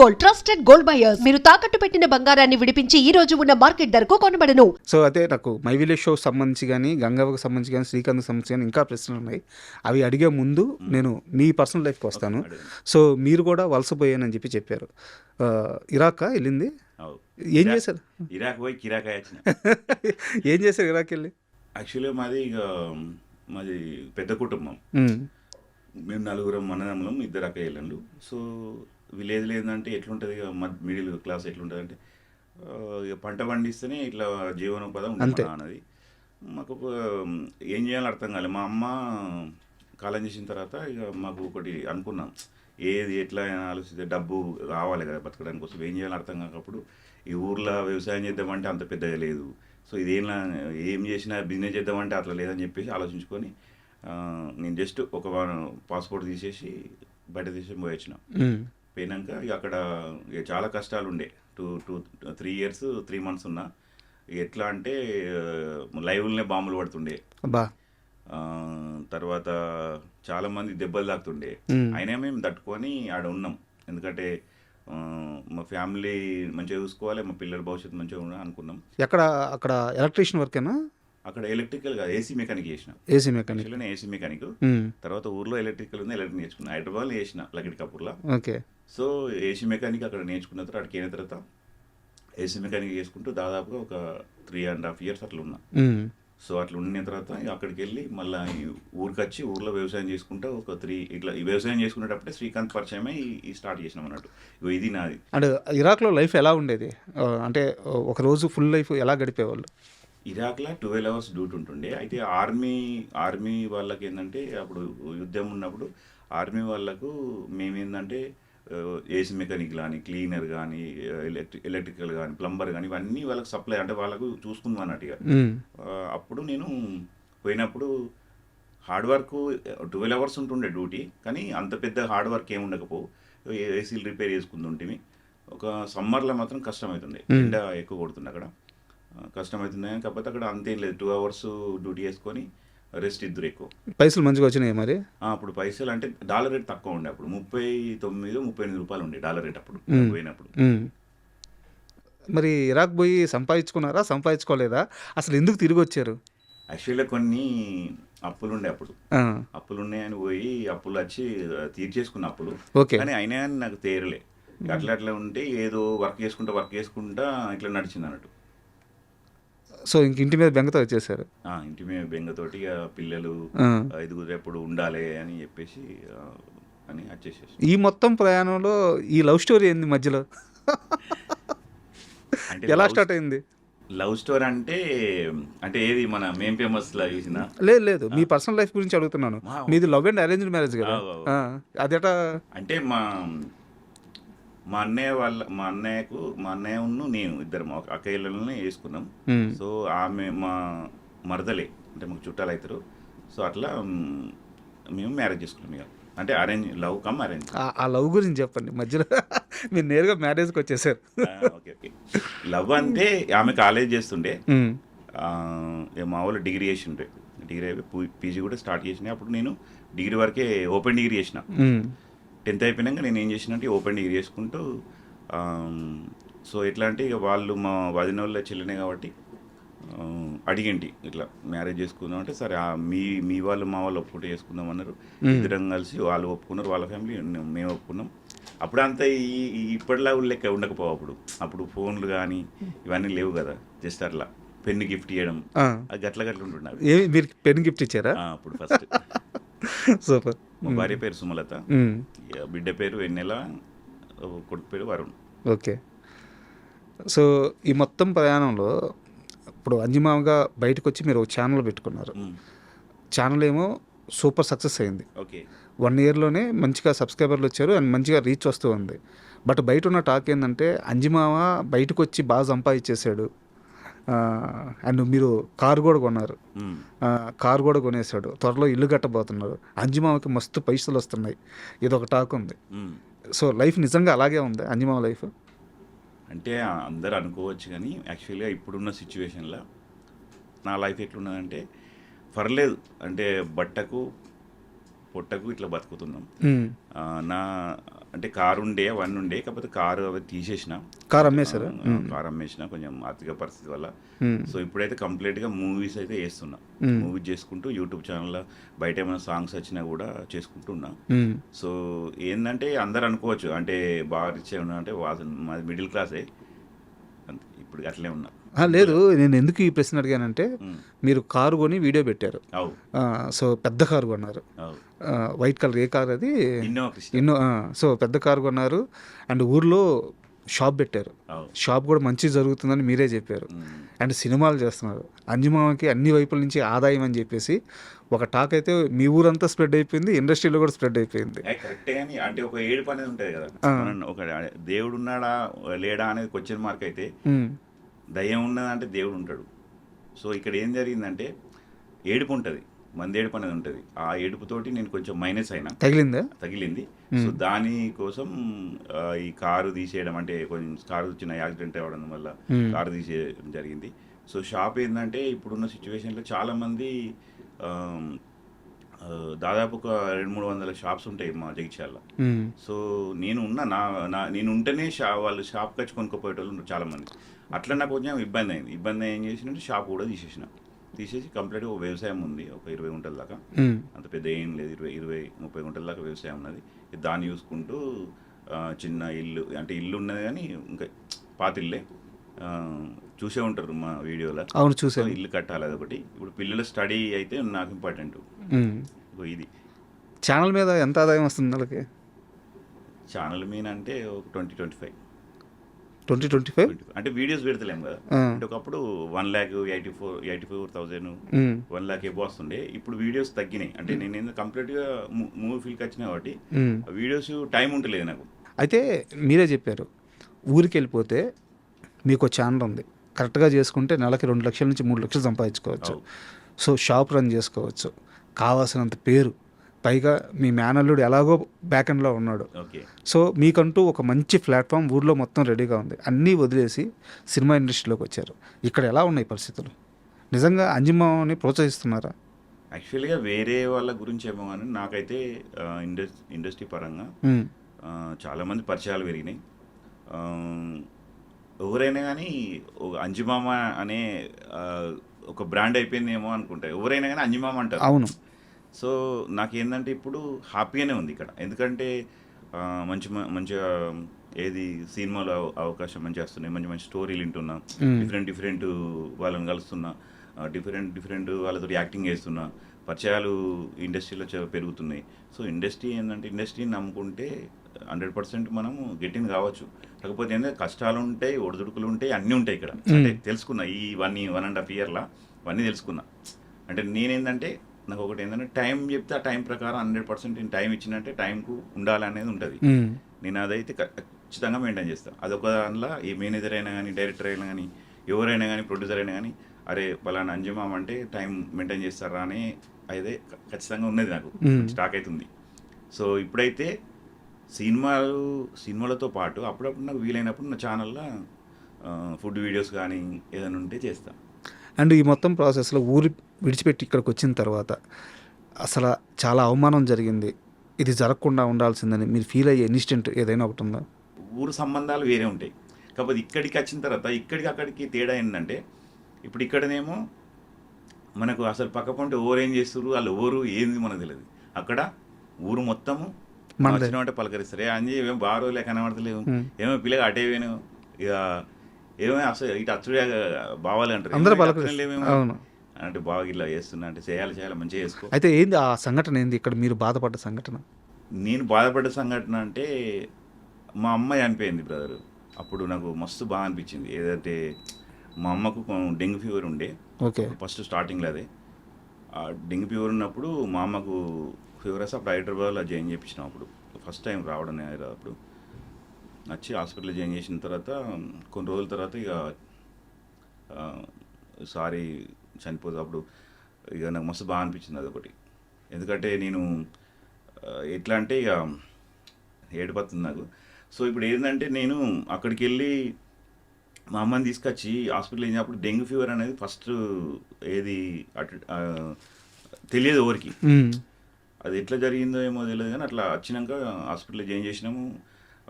Gold, trusted gold buyers. మీరు తాకట్టు పెట్టిన బంగారాన్ని విడిపించి ఈ రోజు ఉన్న మార్కెట్ ధరకు కొనబడను. సో అదే నాకు మై విలేజ్ షో సంబంధించి కానీ గంగవ్వకు సంబంధించి కానీ శ్రీకాంత్కి సంబంధించి కానీ ఇంకా ప్రశ్నలు ఉన్నాయి. అవి అడిగే ముందు నేను మీ పర్సనల్ లైఫ్కి వస్తాను. సో మీరు కూడా వలసపోయానని చెప్పారు. ఇరాక్ వెళ్ళింది, ఏం చేశారు? ఇరాక్ పోయి కిరాక్ వచ్చిన. ఏం చేశారు ఇరాక్ వెళ్ళి? యాక్చువల్గా మాది పెద్ద కుటుంబం. మేము నలుగురం అన్నదమ్ములం, 2 అక్కయ్యలు. సో విలేజ్లో ఏంటంటే ఎట్లుంటుంది, ఇక మిడిల్ క్లాస్ ఎట్లుంటుంది అంటే ఇక పంట పండిస్తేనే ఇట్లా జీవనోపాధి ఉంటుంది అన్నది. మాకు ఏం చేయాలో అర్థం కాలేదు. మా అమ్మ కాలం చేసిన తర్వాత ఇక మాకు ఒకటి అనుకున్నాం, ఏది ఎట్లా ఆలోచిస్తే డబ్బు రావాలి కదా బతకడానికి కోసం, ఏం చేయాలో అర్థం కాకప్పుడు ఈ ఊర్లో వ్యవసాయం చేద్దామంటే అంత పెద్దగా లేదు. సో ఏం చేసినా బిజినెస్ చేద్దామంటే అట్లా లేదని చెప్పేసి ఆలోచించుకొని నేను జస్ట్ ఒక పాస్పోర్ట్ తీసేసి బయట దేశం పోయి వచ్చిన. పోయినాక ఇక అక్కడ చాలా కష్టాలు ఉండే. 3 years 3 months ఉన్నా. ఎట్లా అంటే లైవ్లనే బాంబులు పడుతుండే, తర్వాత చాలామంది దెబ్బలు తాకుతుండే. అయినా మేము తట్టుకొని ఆడ ఉన్నాం. ఎందుకంటే మా ఫ్యామిలీ మంచిగా చూసుకోవాలి, మా పిల్లల భవిష్యత్తు మంచిగా ఉండాలి అనుకున్నాం. అక్కడ ఎలక్ట్రీషియన్ వర్కేనా? అక్కడ ఎలక్ట్రికల్ కాదు, ఏసీ మెకానిక్ చేసిన. AC mechanic. తర్వాత ఊర్లో ఎలక్ట్రికల్ ఉంది, ఎలక్ట్రిక్ నేర్చుకున్నా. హైదరాబాద్ చేసిన లగడి కపూర్లో. ఓకే. సో ఏసీ మెకానిక్ అక్కడ నేర్చుకున్న తర్వాత అక్కడికి అయిన తర్వాత ఏసీ మెకానిక్ చేసుకుంటూ దాదాపుగా ఒక 3.5 years అట్లా ఉన్నా. సో అట్లా ఉన్న తర్వాత అక్కడికి వెళ్ళి మళ్ళీ ఊరికి వచ్చి ఊర్లో వ్యవసాయం చేసుకుంటూ ఒక 3 ఇట్లా ఈ వ్యవసాయం చేసుకునేటప్పుడే శ్రీకాంత్ పరిచయమై స్టార్ట్ చేసినాం అన్నట్టు. ఇది నాది. అండ్ ఇరాక్లో లైఫ్ ఎలా ఉండేది? అంటే ఒక రోజు ఫుల్ లైఫ్ ఎలా గడిపేవాళ్ళు? ఇరాక్లో 12 hours డ్యూటీ ఉంటుండే. అయితే ఆర్మీ వాళ్ళకి ఏంటంటే అప్పుడు యుద్ధం ఉన్నప్పుడు ఆర్మీ వాళ్ళకు మేమేంటంటే ఏసీ మెకానిక్ కానీ, క్లీనర్ కానీ, ఎలక్ట్రికల్ కానీ, ప్లంబర్ కానీ ఇవన్నీ వాళ్ళకి సప్లై, అంటే వాళ్ళకు చూసుకుందాం అన్నట్టుగా. అప్పుడు నేను పోయినప్పుడు హార్డ్ వర్క్ 12 hours ఉంటుండే డ్యూటీ, కానీ అంత పెద్ద హార్డ్ వర్క్ ఏమి ఉండకపోవు. ఏసీలు రిపేర్ చేసుకుంటుంటే ఒక సమ్మర్లో మాత్రం కష్టమవుతుంది, ఎండ ఎక్కువ కొడుతుంది అక్కడ, కష్టమవుతుంది. కాకపోతే అక్కడ అంతేం లేదు, 2 hours డ్యూటీ చేసుకొని రెస్ట్ ఇద్దరు ఎక్కువ. పైసలు మంచిగా వచ్చినాయి మరి? అప్పుడు పైసలు అంటే డాలర్ రేట్ తక్కువ ఉండే. అప్పుడు 39-38 రూపాయలు ఉండే డాలర్ రేట్ అప్పుడు పోయినప్పుడు. మరి ఇరాక్ పోయి సంపాదించుకున్నారా, సంపాదించుకోలేదా? అసలు ఎందుకు తిరిగి వచ్చారు? యాక్చువల్గా కొన్ని అప్పులు ఉండే. అప్పులు ఉన్నాయని పోయి అప్పులు వచ్చి తీర్చేసుకున్న అప్పులు. కానీ అయినా నాకు తేరలే. అట్లా ఉంటే ఏదో వర్క్ చేసుకుంటా ఇట్లా నడిచింది అన్నట్టు. సో ఇంక ఇంటి మీద బెంగతో వచ్చేసారు? ఇంటి మీద బెంగతోటి పిల్లలు 5 ఎప్పుడు ఉండాలి అని చెప్పేసి అని వచ్చేసేసి. ఈ మొత్తం ప్రయాణంలో ఈ లవ్ స్టోరీ ఏంది మధ్యలో? అంటే ఎలా స్టార్ట్ అయింది లవ్ స్టోరీ? అంటే ఏది మన మేం ఫేమస్ లా చూసిన? లేదు, మీ పర్సనల్ లైఫ్ గురించి అడుగుతున్నాను. మీది లవ్ అండ్ అరేంజ్డ్ మ్యారేజ్ కదా? అదేటా అంటే మా అన్నయ్య నేను ఇద్దరు అక్కయ్యలని వేసుకున్నాం. సో ఆమె మా మరదలే, అంటే మాకు చుట్టాలు అవుతారు. సో అట్లా మేము మ్యారేజ్ చేసుకున్నాం. ఇక అంటే లవ్ కమ్ అరేంజ్. ఆ లవ్ గురించి చెప్పండి. మధ్యలో మీరు నేరుగా మ్యారేజ్కి వచ్చేసారు. ఓకే. లవ్ అంటే ఆమె కాలేజ్ చేస్తుండే, మా వాళ్ళు డిగ్రీ చేసి ఉండే. డిగ్రీ అయిపోయి పీజీ కూడా స్టార్ట్ చేసినాయి. అప్పుడు నేను డిగ్రీ వరకే ఓపెన్ డిగ్రీ చేసిన. 10th అయిపోయినాక నేను ఏం చేసినంటే ఓపెన్ డిగ్రీ చేసుకుంటూ, సో ఎట్లా అంటే ఇక వాళ్ళు మా వదిన వాళ్ళ చెల్లినే కాబట్టి అడిగేంటి ఇట్లా మ్యారేజ్ చేసుకుందాం అంటే, సరే మీ వాళ్ళు మా వాళ్ళు ఒప్పుకుంటే చేసుకుందాం అన్నారు. ఇద్దరం కలిసి వాళ్ళు ఒప్పుకున్నారు, వాళ్ళ ఫ్యామిలీ మేము ఒప్పుకున్నాం. అప్పుడు అంతా ఇప్పటిలా లెక్క ఉండకపోవు. అప్పుడు ఫోన్లు కానీ ఇవన్నీ లేవు కదా. జస్ట్ అట్లా పెన్ గిఫ్ట్ ఇవ్వడం, అది గట్ల ఉంటున్నారు. మీరు పెన్ గిఫ్ట్ ఇచ్చారా అప్పుడు ఫస్ట్? సూపర్. మా భార్య పేరు సుమలత, బిడ్డ పేరు వెన్నెల, కొడుకు పేరు వరుణ్. ఓకే. సో ఈ మొత్తం ప్రయాణంలో ఇప్పుడు అంజిమామగా బయటకు వచ్చి మీరు ఛానల్ పెట్టుకున్నారు. ఛానల్ ఏమో సూపర్ సక్సెస్ అయింది. ఓకే. 1 yearలోనే మంచిగా సబ్స్క్రైబర్లు వచ్చారు అండ్ మంచిగా రీచ్ వస్తూ ఉంది. బట్ బయట ఉన్న టాక్ ఏంటంటే అంజిమామ బయటకు వచ్చి బాగా సంపాదించేశాడు, అండ్ మీరు కారు కూడా కొన్నారు, కారు కూడా కొనేసాడు, త్వరలో ఇల్లు కట్టబోతున్నారు, అంజిమామకి మస్తు పైసలు వస్తున్నాయి, ఇదొక టాక్ ఉంది. సో లైఫ్ నిజంగా అలాగే ఉంది అంజిమామ లైఫ్? అంటే అందరు అనుకోవచ్చు, కానీ యాక్చువల్గా ఇప్పుడున్న సిచ్యువేషన్లో నా లైఫ్ ఎట్లున్నదంటే పర్లేదు. అంటే బట్టకు పొట్టకు ఇట్లా బతుకుతున్నాం. అంటే కారు ఉండే అవన్నీ ఉండే, కాకపోతే కారు అవి తీసేసిన. కారు అమ్మేశారా? కారు అమ్మేసిన కొంచెం ఆర్థిక పరిస్థితి వల్ల. మ్మ్. సో ఇప్పుడైతే కంప్లీట్గా మూవీస్ అయితే వేస్తున్నా. మూవీస్ చేసుకుంటూ యూట్యూబ్ ఛానల్లో బయట ఏమైనా సాంగ్స్ వచ్చినా కూడా చేసుకుంటున్నా. మ్మ్. సో ఏంటంటే అందరు అనుకోవచ్చు అంటే బాగా రిచ్ ఉన్నా అంటే మాది మిడిల్ క్లాసే, అంతే ఇప్పుడు అట్లే ఉన్నా. లేదు, నేను ఎందుకు ఈ ప్రశ్న అడిగానంటే మ్మ్. మీరు కారు కొని వీడియో పెట్టారు. అవు సో పెద్ద కారు కొన్నారు. అవు వైట్ కలర్ ఏ కార్ అది? Innova Crysta. ఎన్నో. సో పెద్ద కారు కొన్నారు అండ్ ఊర్లో షాప్ పెట్టారు. అవు షాప్ కూడా మంచి జరుగుతుందని మీరే చెప్పారు. మ్మ్. అండ్ సినిమాలు చేస్తున్నారు. అంజుమామకి అన్ని వైపుల నుంచి ఆదాయం అని చెప్పేసి ఒక టాక్ అయితే మీ ఊరంతా స్ప్రెడ్ అయిపోయింది, ఇండస్ట్రీలో కూడా స్ప్రెడ్ అయిపోయింది. కరెక్టే కానీ అంటే ఒక ఏడుపు అనేది ఉంటుంది కదా. ఒక దేవుడు ఉన్నాడా లేడా అనేది క్వశ్చన్ మార్క్ అయితే, మ్మ్. దయ్యం ఉన్నదంటే దేవుడు ఉంటాడు. సో ఇక్కడ ఏం జరిగిందంటే ఏడుపు ఉంటుంది, మంది ఏడుపు అనేది ఉంటుంది. ఆ ఏడుపుతోటి నేను కొంచెం మైనస్ అయినా, తగిలిందా? తగిలింది. సో దానికోసం ఈ కారు తీసేయడం, అంటే కొంచెం కారు చిన్న యాక్సిడెంట్ అవ్వడం వల్ల కారు తీసేయడం జరిగింది. సో షాప్ ఏంటంటే ఇప్పుడున్న సిచ్యువేషన్లో చాలామంది దాదాపు ఒక 200-300 షాప్స్ ఉంటాయి మా జగిత్యాలలో. మ్మ్. సో నేను నేను ఉంటేనే వాళ్ళు షాప్కి వచ్చి కొనుక్కోపోయేటోళ్ళు ఉంటారు చాలామంది. అట్లా నాకు కొంచెం ఇబ్బంది అయింది. ఏం చేసినట్టు షాప్ కూడా తీసేసి కంప్లీట్గా ఒక వ్యవసాయం ఉంది, ఒక 20 గుంటల దాకా. మ్మ్. అంత పెద్ద ఏం లేదు, 20-30 గుంటల దాకా వ్యవసాయం ఉన్నది. దాన్ని చూసుకుంటూ చిన్న ఇల్లు, అంటే ఇల్లు ఉన్నది కానీ ఇంకా పాతిల్లే, చూసే ఉంటారు మా వీడియోలో. అవును, చూసాను. ఇల్లు కట్టాలి, అదొకటి. ఇప్పుడు పిల్లల స్టడీ అయితే నాకు ఇంపార్టెంట్. మ్మ్. ఇది ఛానల్ మీద ఎంత ఆదాయం వస్తుంది నెలకి? ఛానల్ మీద అంటే ఒక 20-25 20-25. అంటే వీడియోస్ పెడతలేం కదా. అంటే ఒకప్పుడు 1,84,000 1 lakh ఎబో వస్తుండే. ఇప్పుడు వీడియోస్ తగ్గినాయి. అంటే నేను కంప్లీట్గా మూవీ ఫీల్డ్కి వచ్చిన కాబట్టి వీడియోస్ టైం ఉంటలేదు నాకు. అయితే మీరే చెప్పారు ఊరికి వెళ్ళిపోతే మీకు ఛానల్ ఉంది, కరెక్ట్గా చేసుకుంటే నెలకి 2 లక్షల నుంచి 3 లక్షలు సంపాదించుకోవచ్చు. సో షాప్ రన్ చేసుకోవచ్చు, కావాల్సినంత పేరు, పైగా మీ మేనల్లుడు ఎలాగో బ్యాక్ ఎండ్లో ఉన్నాడు. ఓకే. సో మీకంటూ ఒక మంచి ప్లాట్ఫామ్ ఊర్లో మొత్తం రెడీగా ఉంది. అన్నీ వదిలేసి సినిమా ఇండస్ట్రీలోకి వచ్చారు. ఇక్కడ ఎలా ఉన్నాయి పరిస్థితులు? నిజంగా అంజిమాని ప్రోత్సహిస్తున్నారా? యాక్చువల్గా వేరే వాళ్ళ గురించి ఏమో కానీ నాకైతే ఇండస్ట్రీ పరంగా చాలామంది పరిచయాలు పెరిగినాయి. ఎవరైనా కానీ అంజిమామ అనే ఒక బ్రాండ్ అయిపోయిందేమో అనుకుంటా. ఎవరైనా కానీ అంజిమామ అంటారు. అవును. సో నాకేందంటే ఇప్పుడు హ్యాపీగానే ఉంది ఇక్కడ. ఎందుకంటే మంచిగా ఏది సినిమాలో అవకాశం మంచిగా వస్తున్నాయి, మంచి స్టోరీలు వింటున్నా, డిఫరెంట్ వాళ్ళని కలుస్తున్నా, డిఫరెంట్ వాళ్ళతో యాక్టింగ్ చేస్తున్నా, పరిచయాలు ఇండస్ట్రీలో పెరుగుతున్నాయి. సో ఇండస్ట్రీ ఏంటంటే ఇండస్ట్రీని నమ్ముకుంటే 100% మనము గెట్టింగ్ కావచ్చు. కాకపోతే ఏంటంటే కష్టాలు ఉంటాయి, ఒడిదుడుకులు ఉంటాయి, అన్నీ ఉంటాయి ఇక్కడ. అంటే తెలుసుకున్నా ఈ 1.5 yearలో అవన్నీ తెలుసుకున్నా. అంటే నేనేంటంటే నాకు ఒకటి ఏంటంటే టైం చెప్తే ఆ టైం ప్రకారం 100% నేను టైం ఇచ్చినట్టే టైంకు ఉండాలనేది ఉంటుంది. నేను అదైతే ఖచ్చితంగా మెయింటైన్ చేస్తాను. అదొక దానిలో ఈ మేనేజర్ అయినా కానీ, డైరెక్టర్ అయినా కానీ, ఎవరైనా కానీ, ప్రొడ్యూసర్ అయినా కానీ, అరే పలానా అంజమామ అంటే టైం మెయింటైన్ చేస్తారా అని అయితే ఖచ్చితంగా ఉన్నది, నాకు స్టాక్ అవుతుంది. సో ఇప్పుడైతే సినిమాలతో పాటు అప్పుడప్పుడు నాకు వీలైనప్పుడు నా ఛానల్లో ఫుడ్ వీడియోస్ కానీ ఏదైనా ఉంటే చేస్తాను. అండ్ ఈ మొత్తం ప్రాసెస్లో ఊరి విడిచిపెట్టి ఇక్కడికి వచ్చిన తర్వాత అసలు చాలా అవమానం జరిగింది, ఇది జరగకుండా ఉండాల్సిందని మీరు ఫీల్ అయ్యే ఇన్సిడెంట్ ఏదైనా ఒకటి ఉందా? ఊరు సంబంధాలు వేరే ఉంటాయి. కాకపోతే ఇక్కడికి వచ్చిన తర్వాత ఇక్కడికి అక్కడికి తేడా ఏంటంటే, ఇప్పుడు ఇక్కడనేమో మనకు అసలు పక్కపంటే ఎవరు ఏం చేస్తారు, వాళ్ళు ఎవరు ఏంది మనకు తెలియదు. అక్కడ ఊరు మొత్తము వచ్చినట్టే పలకరిస్తారు. అంజీ ఏమో బాగా రోజులే కనబడతలేవు, ఏమో పిల్లగా అటే వేను, ఇక ఏమో అసలు ఇటు అచ్చుడే బావాలి అంటారు. అవును. అంటే బాగా ఇలా చేస్తున్నా అంటే చేయాలి మంచిగా చేసుకో. అయితే ఏంది ఆ సంఘటన? ఏంది ఇక్కడ మీరు బాధపడ్డ సంఘటన? నేను బాధపడ్డ సంఘటన అంటే మా అమ్మ చనిపోయింది బ్రదర్. అప్పుడు నాకు మస్తు బాగా అనిపించింది. ఏదంటే మా అమ్మకు డెంగ్యూ ఫీవర్ ఉండే. ఓకే. ఫస్ట్ స్టార్టింగ్లో అదే ఆ డెంగ్యూ ఫీవర్ ఉన్నప్పుడు మా అమ్మకు ఫీవర్ వస్తే అప్పుడు హైదరాబాద్లో జాయిన్ చేయించినాం. అప్పుడు ఫస్ట్ టైం రావడం అప్పుడు వచ్చి హాస్పిటల్లో జాయిన్ చేసిన తర్వాత కొన్ని రోజుల తర్వాత ఇక సారీ చనిపోదు. అప్పుడు ఇక నాకు మస్తు బాగా అనిపించింది అదొకటి. ఎందుకంటే నేను ఎట్లా అంటే ఇక ఏడిపోతుంది నాకు. సో ఇప్పుడు ఏంటంటే నేను అక్కడికి వెళ్ళి మా అమ్మని తీసుకొచ్చి హాస్పిటల్ అయినప్పుడు డెంగ్యూ ఫీవర్ అనేది ఫస్ట్ ఏది అటు తెలియదు ఎవరికి. అది ఎట్లా జరిగిందో ఏమో తెలియదు కానీ అట్లా వచ్చినాక హాస్పిటల్లో జాయిన్ చేసినాము.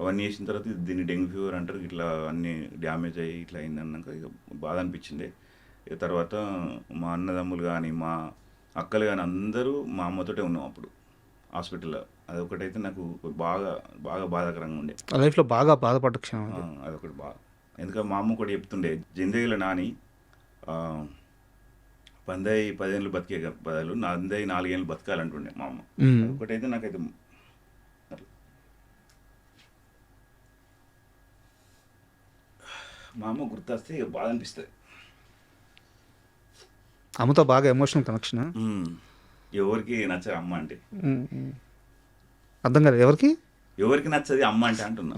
అవన్నీ చేసిన తర్వాత దీన్ని డెంగ్యూ ఫీవర్ అంటారు, ఇట్లా అన్నీ డ్యామేజ్ అయ్యి ఇట్లా అయింది అన్నాక ఇక బాధ అనిపించింది. ఇక తర్వాత మా అన్నదమ్ములు కానీ మా అక్కలు కానీ అందరూ మా అమ్మతోటే ఉన్నాం అప్పుడు హాస్పిటల్లో. అదొకటైతే నాకు బాగా బాగా బాధాకరంగా ఉండే. లైఫ్లో బాగా బాధపడ్డ క్షణం అది. అదొకటి బాగా, ఎందుకంటే మా అమ్మ కూడా చెప్తుండే జిందగీలో నాని 10 ఏళ్ళు బతికే బదులు 4 ఏళ్ళు బతకాలంటుండే మా అమ్మ. ఒకటైతే నాకైతే అట్లా మా అమ్మ గుర్తొస్తే ఇక బాధ అనిపిస్తుంది. అమ్మతో బాగా ఎమోషనల్ కనెక్షన్. ఎవరికి నచ్చదు అమ్మ అంటే, అర్థం కాదు ఎవరికి నచ్చది అమ్మ అంటే అంటున్నా.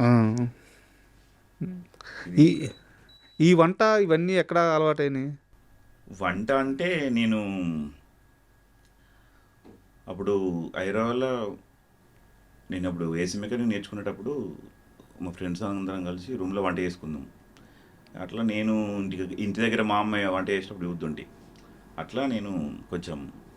ఈ వంట ఇవన్నీ ఎక్కడ అలవాటైనాయి? వంట అంటే నేను అప్పుడు హైదరాబాద్లో నేను అప్పుడు ఏసీ మెకానిక్ నేర్చుకునేటప్పుడు మా ఫ్రెండ్స్ అందరం కలిసి రూమ్లో వంట చేసుకుందాం. అట్లా నేను ఇంటి దగ్గర మా అమ్మాయి వంట చేసినప్పుడు చూద్దుంటి. అట్లా నేను కొంచెం